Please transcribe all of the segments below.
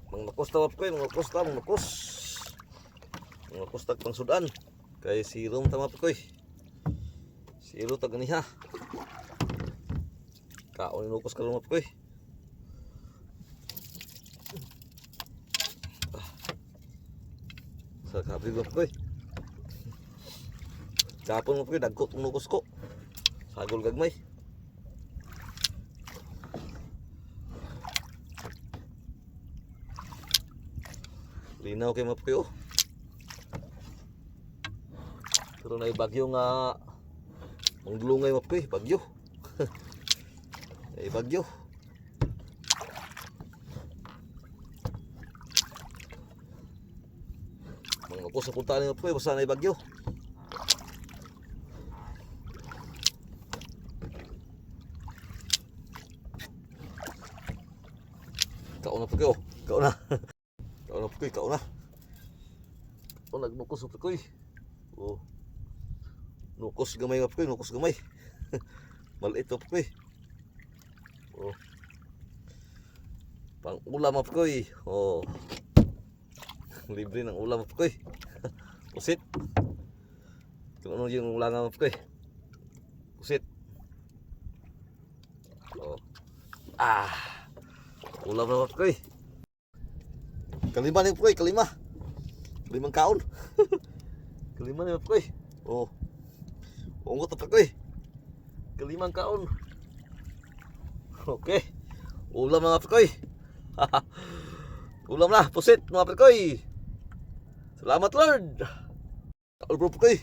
Mga kusta mga pre, mga kusta, mga kus. Mga kusta pang sudan. Kay sirom tama pre. Siro ta ganiha. Kaon inukos ka mga pre. Sa kabri mga pre. Kapon mga pre, dagkot inukos ko. Sagol gagmay. Linaw kay mga pre oh. Pero na bagyo nga manglungay mga pre, bagyo. Ay bagyo. Mga ko sa punta ni mga pre, basta na bagyo. Ikaw na pre oh, ikaw na. Ikaw na pre, ikaw na. Oh, nagnukos pre ko. Oh. Nukos gamay mga pre, nukos gamay. Maliit mga pre. Oh. Pang ulam mga pre. Oh. Libre ng ulam mga pre. Pusit. Kung ano yung ulangan mga pre. Pusit. Oh. Ah. Ulam na mga pre. Kalima na mga pre, kalima. Kalimang kaon. Kalima na mga pre. Oh. Ungot na pre. Kalimang kaon. Okay. Ulam na mga pre. Ulam na, pusit mga pre. Salamat Lord. Kaon bro pre.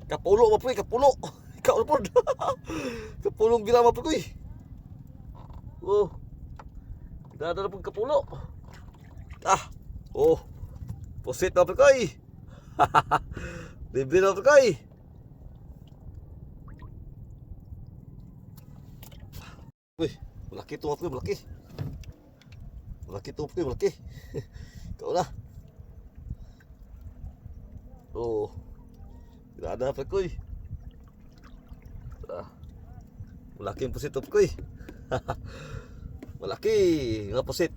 Kapulo mga pre, kapulo. Kaon bro. Kapulong gila mga pre. Oh. Dada na pong kapulo. Ah. Oh. Pusit mga pre. Libre na pre. Uy, malaki ito mga pre, malaki. Malaki ito pre, malaki. Ikaw na. Oh. Tidak ada pre koy. Ah. Malaki yung pusit pre. Malaki nga pusit.